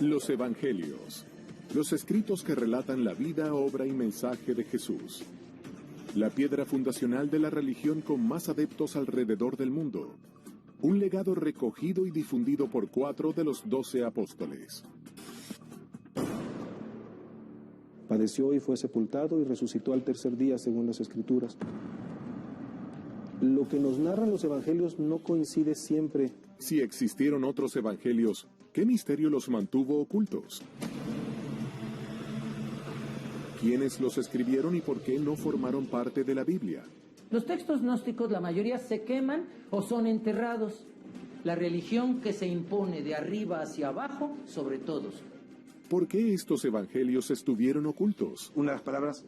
Los Evangelios, los escritos que relatan la vida, obra y mensaje de Jesús. La piedra fundacional de la religión con más adeptos alrededor del mundo. Un legado recogido y difundido por 4 de los 12 apóstoles. Padeció y fue sepultado y resucitó al tercer día según las Escrituras. Lo que nos narran los evangelios no coincide siempre. Si existieron otros evangelios, ¿qué misterio los mantuvo ocultos? ¿Quiénes los escribieron y por qué no formaron parte de la Biblia? Los textos gnósticos, la mayoría se queman o son enterrados. La religión que se impone de arriba hacia abajo sobre todos. ¿Por qué estos evangelios estuvieron ocultos? Una de las palabras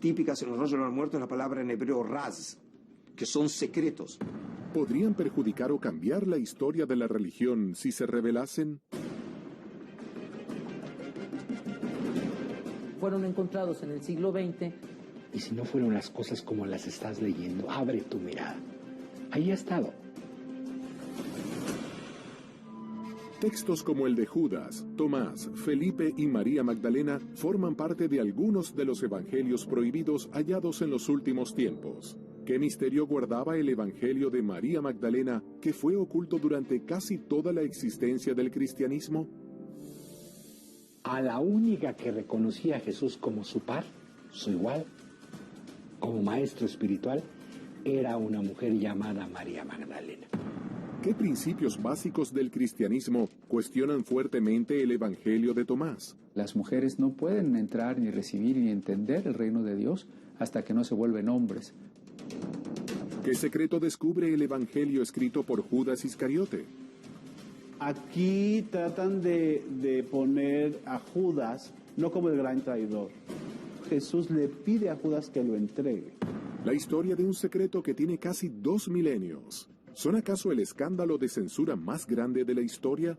típicas en los rollos de los muertos es la palabra en hebreo raz, que son secretos. ¿Podrían perjudicar o cambiar la historia de la religión si se revelasen? Fueron encontrados en el siglo XX. Y si no fueron las cosas como las estás leyendo, abre tu mirada. Ahí ha estado. Textos como el de Judas, Tomás, Felipe y María Magdalena forman parte de algunos de los evangelios prohibidos hallados en los últimos tiempos. ¿Qué misterio guardaba el evangelio de María Magdalena que fue oculto durante casi toda la existencia del cristianismo? A la única que reconocía a Jesús como su par, su igual, como maestro espiritual, era una mujer llamada María Magdalena. ¿Qué principios básicos del cristianismo cuestionan fuertemente el evangelio de Tomás? Las mujeres no pueden entrar, ni recibir, ni entender el reino de Dios hasta que no se vuelven hombres. ¿Qué secreto descubre el evangelio escrito por Judas Iscariote? Aquí tratan de poner a Judas no como el gran traidor. Jesús le pide a Judas que lo entregue. La historia de un secreto que tiene casi 2 milenios. ¿Son acaso el escándalo de censura más grande de la historia?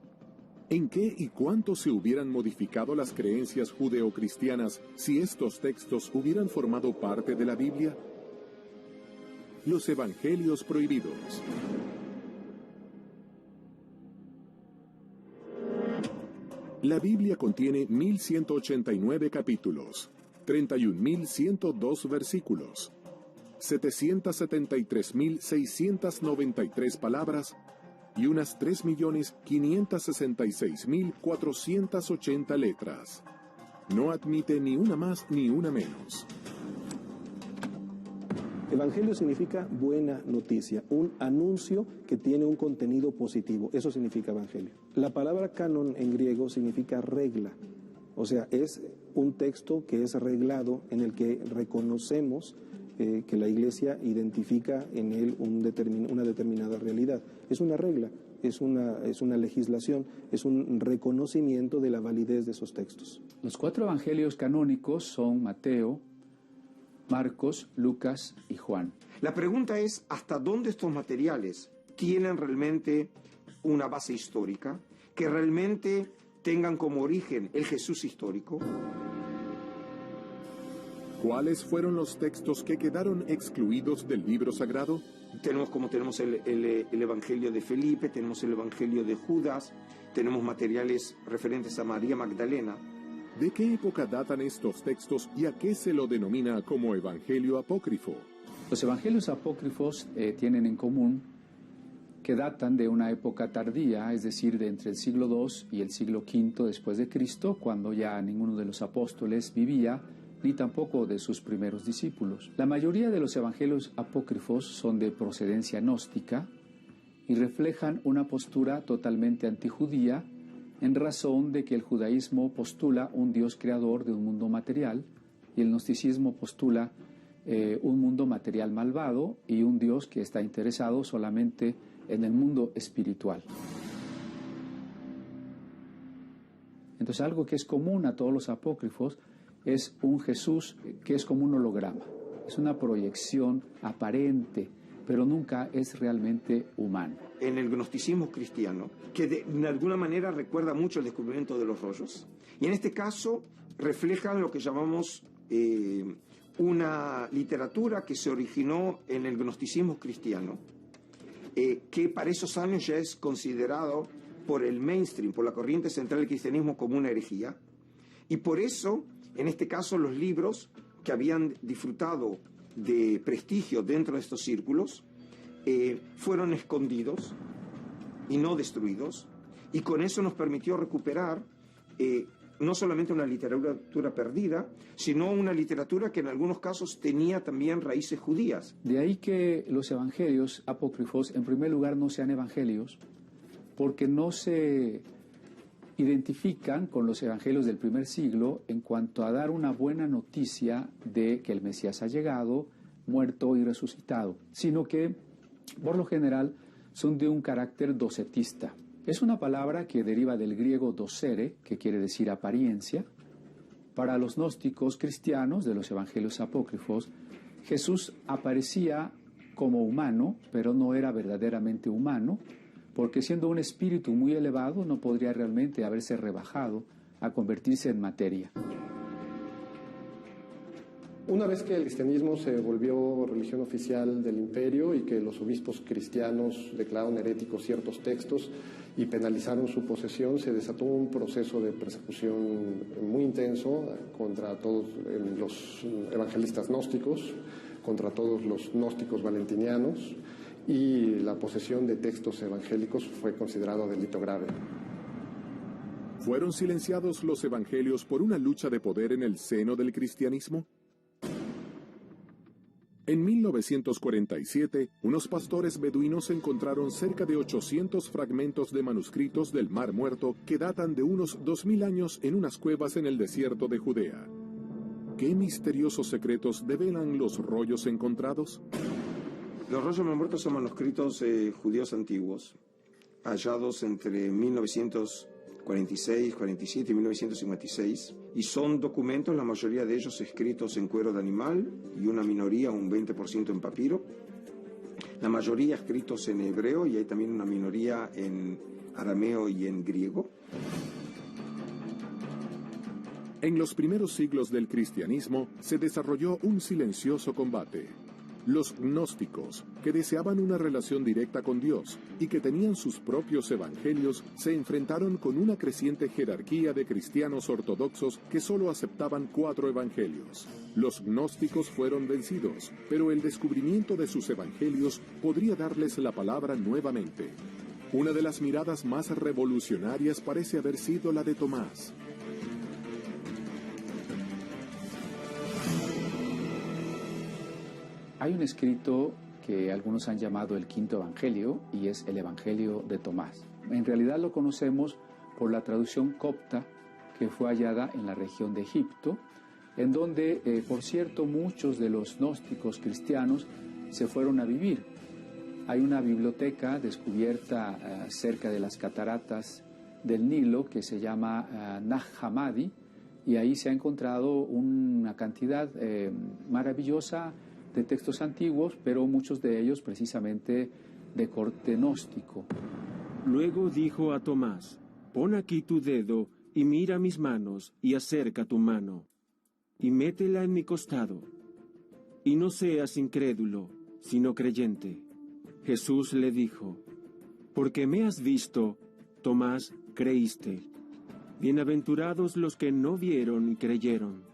¿En qué y cuánto se hubieran modificado las creencias judeocristianas si estos textos hubieran formado parte de la Biblia? Los Evangelios prohibidos. La Biblia contiene 1189 capítulos, 31.102 versículos, 773.693 palabras y unas 3.566.480 letras. No admite ni una más ni una menos. Evangelio significa buena noticia, un anuncio que tiene un contenido positivo. Eso significa evangelio. La palabra canon en griego significa regla. O sea, es un texto que es reglado en el que reconocemos que la Iglesia identifica en él una determinada realidad. Es una regla, es una legislación, es un reconocimiento de la validez de esos textos. Los 4 evangelios canónicos son Mateo, Marcos, Lucas y Juan. La pregunta es, ¿hasta dónde estos materiales tienen realmente una base histórica? ¿Que realmente tengan como origen el Jesús histórico? ¿Cuáles fueron los textos que quedaron excluidos del libro sagrado? Tenemos el Evangelio de Felipe, tenemos el Evangelio de Judas, tenemos materiales referentes a María Magdalena. ¿De qué época datan estos textos y a qué se lo denomina como evangelio apócrifo? Los evangelios apócrifos tienen en común que datan de una época tardía, es decir, de entre el siglo II y el siglo V después de Cristo, cuando ya ninguno de los apóstoles vivía, ni tampoco de sus primeros discípulos. La mayoría de los evangelios apócrifos son de procedencia gnóstica y reflejan una postura totalmente antijudía, en razón de que el judaísmo postula un Dios creador de un mundo material y el gnosticismo postula un mundo material malvado y un Dios que está interesado solamente en el mundo espiritual. Entonces, algo que es común a todos los apócrifos es un Jesús que es como un holograma, es una proyección aparente, pero nunca es realmente humano. En el gnosticismo cristiano, que de alguna manera recuerda mucho el descubrimiento de los rollos, y en este caso reflejan lo que llamamos una literatura que se originó en el gnosticismo cristiano, que para esos años ya es considerado por el mainstream, por la corriente central del cristianismo como una herejía. Y por eso, en este caso, los libros que habían disfrutado de prestigio dentro de estos círculos fueron escondidos y no destruidos. Y con eso nos permitió recuperar no solamente una literatura perdida, sino una literatura que en algunos casos tenía también raíces judías. De ahí que los evangelios apócrifos, en primer lugar, no sean evangelios, porque no se identifican con los evangelios del primer siglo en cuanto a dar una buena noticia de que el Mesías ha llegado, muerto y resucitado, sino que, por lo general, son de un carácter docetista. Es una palabra que deriva del griego docere, que quiere decir apariencia. Para los gnósticos cristianos de los evangelios apócrifos, Jesús aparecía como humano, pero no era verdaderamente humano, porque siendo un espíritu muy elevado no podría realmente haberse rebajado a convertirse en materia. Una vez que el cristianismo se volvió religión oficial del imperio y que los obispos cristianos declararon heréticos ciertos textos y penalizaron su posesión, se desató un proceso de persecución muy intenso contra todos los evangelistas gnósticos, contra todos los gnósticos valentinianos, y la posesión de textos evangélicos fue considerado delito grave. ¿Fueron silenciados los evangelios por una lucha de poder en el seno del cristianismo? En 1947, unos pastores beduinos encontraron cerca de 800 fragmentos de manuscritos del Mar Muerto que datan de unos 2000 años en unas cuevas en el desierto de Judea. ¿Qué misteriosos secretos develan los rollos encontrados? Los rollos del Mar Muerto son manuscritos judíos antiguos, hallados entre 1946, 47 y 1956, y son documentos, la mayoría de ellos escritos en cuero de animal y una minoría, un 20% en papiro, la mayoría escritos en hebreo y hay también una minoría en arameo y en griego. En los primeros siglos del cristianismo se desarrolló un silencioso combate. Los gnósticos, que deseaban una relación directa con Dios y que tenían sus propios evangelios, se enfrentaron con una creciente jerarquía de cristianos ortodoxos que solo aceptaban 4 evangelios. Los gnósticos fueron vencidos, pero el descubrimiento de sus evangelios podría darles la palabra nuevamente. Una de las miradas más revolucionarias parece haber sido la de Tomás. Hay un escrito que algunos han llamado el Quinto Evangelio y es el Evangelio de Tomás. En realidad lo conocemos por la traducción copta que fue hallada en la región de Egipto, en donde, por cierto, muchos de los gnósticos cristianos se fueron a vivir. Hay una biblioteca descubierta cerca de las cataratas del Nilo que se llama Nag Hammadi, y ahí se ha encontrado una cantidad maravillosa de textos antiguos, pero muchos de ellos precisamente de corte gnóstico. Luego dijo a Tomás: pon aquí tu dedo y mira mis manos y acerca tu mano y métela en mi costado y no seas incrédulo, sino creyente. Jesús le dijo: porque me has visto, Tomás, creíste. Bienaventurados los que no vieron y creyeron.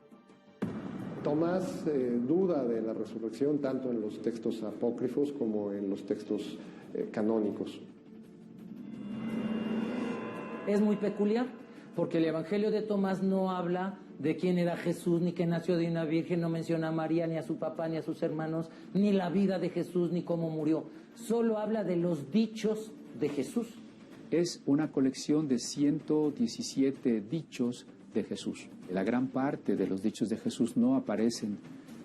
Tomás duda de la resurrección tanto en los textos apócrifos como en los textos canónicos. Es muy peculiar, porque el Evangelio de Tomás no habla de quién era Jesús, ni que nació de una virgen, no menciona a María, ni a su papá, ni a sus hermanos, ni la vida de Jesús, ni cómo murió. Solo habla de los dichos de Jesús. Es una colección de 117 dichos de Jesús. La gran parte de los dichos de Jesús no aparecen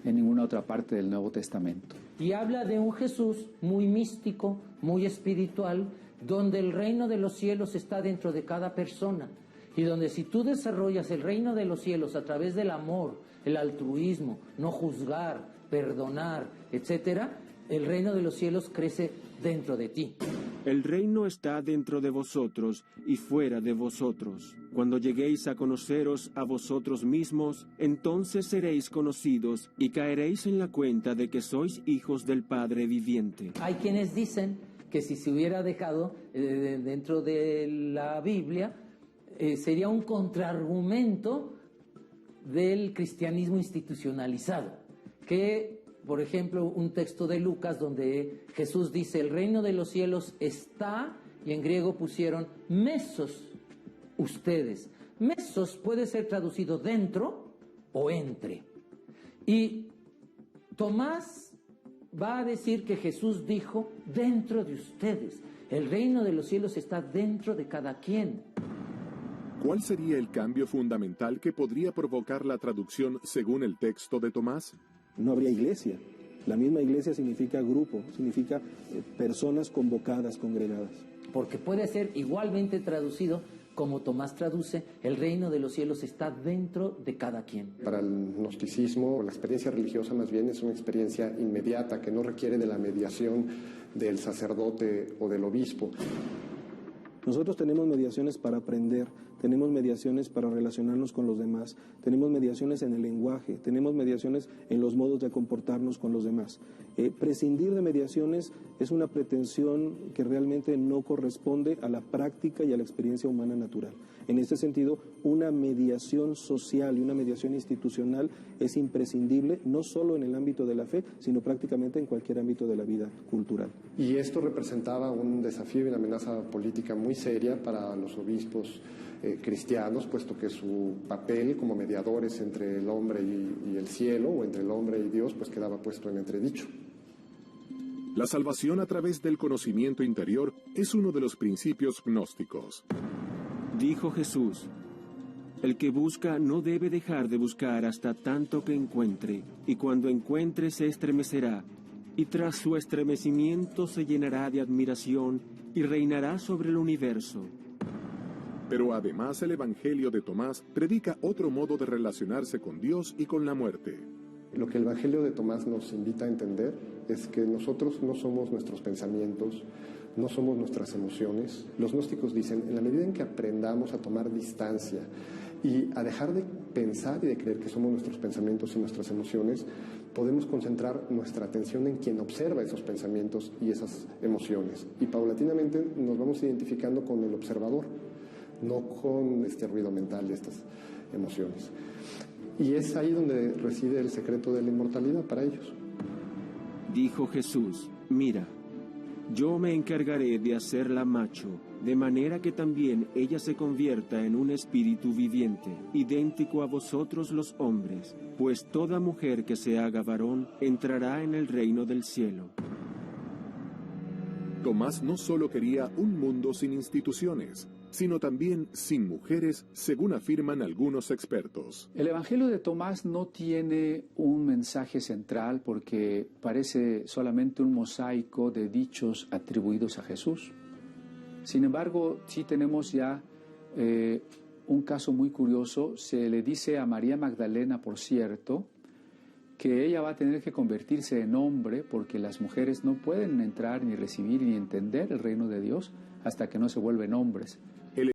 en ninguna otra parte del Nuevo Testamento. Y habla de un Jesús muy místico, muy espiritual, donde el reino de los cielos está dentro de cada persona. Y donde si tú desarrollas el reino de los cielos a través del amor, el altruismo, no juzgar, perdonar, etcétera, el reino de los cielos crece dentro de ti. El reino está dentro de vosotros y fuera de vosotros. Cuando lleguéis a conoceros a vosotros mismos, entonces seréis conocidos y caeréis en la cuenta de que sois hijos del Padre viviente. Hay quienes dicen que si se hubiera dejado dentro de la Biblia, sería un contraargumento del cristianismo institucionalizado, que, por ejemplo, un texto de Lucas donde Jesús dice, el reino de los cielos está, y en griego pusieron mesos ustedes. Mesos puede ser traducido dentro o entre. Y Tomás va a decir que Jesús dijo, dentro de ustedes. El reino de los cielos está dentro de cada quien. ¿Cuál sería el cambio fundamental que podría provocar la traducción según el texto de Tomás? No habría iglesia. La misma iglesia significa grupo, significa personas convocadas, congregadas. Porque puede ser igualmente traducido como Tomás traduce, el reino de los cielos está dentro de cada quien. Para el gnosticismo, la experiencia religiosa más bien es una experiencia inmediata que no requiere de la mediación del sacerdote o del obispo. Nosotros tenemos mediaciones para aprender, tenemos mediaciones para relacionarnos con los demás, tenemos mediaciones en el lenguaje, tenemos mediaciones en los modos de comportarnos con los demás. Prescindir de mediaciones es una pretensión que realmente no corresponde a la práctica y a la experiencia humana natural. En este sentido, una mediación social y una mediación institucional es imprescindible, no solo en el ámbito de la fe, sino prácticamente en cualquier ámbito de la vida cultural. Y esto representaba un desafío y una amenaza política muy seria para los obispos cristianos, puesto que su papel como mediadores entre el hombre y el cielo, o entre el hombre y Dios, pues quedaba puesto en entredicho. La salvación a través del conocimiento interior es uno de los principios gnósticos. Dijo Jesús, el que busca no debe dejar de buscar hasta tanto que encuentre, y cuando encuentre se estremecerá, y tras su estremecimiento se llenará de admiración y reinará sobre el universo. Pero además el Evangelio de Tomás predica otro modo de relacionarse con Dios y con la muerte. Lo que el Evangelio de Tomás nos invita a entender es que nosotros no somos nuestros pensamientos, no somos nuestras emociones. Los gnósticos dicen, en la medida en que aprendamos a tomar distancia y a dejar de pensar y de creer que somos nuestros pensamientos y nuestras emociones, podemos concentrar nuestra atención en quien observa esos pensamientos y esas emociones. Y paulatinamente nos vamos identificando con el observador, no con este ruido mental de estas emociones. Y es ahí donde reside el secreto de la inmortalidad para ellos. Dijo Jesús, mira, yo me encargaré de hacerla macho, de manera que también ella se convierta en un espíritu viviente, idéntico a vosotros los hombres, pues toda mujer que se haga varón entrará en el reino del cielo. Tomás no solo quería un mundo sin instituciones, sino también sin mujeres, según afirman algunos expertos. El Evangelio de Tomás no tiene un mensaje central porque parece solamente un mosaico de dichos atribuidos a Jesús. Sin embargo, sí tenemos ya un caso muy curioso. Se le dice a María Magdalena, por cierto, que ella va a tener que convertirse en hombre porque las mujeres no pueden entrar ni recibir ni entender el reino de Dios hasta que no se vuelven hombres.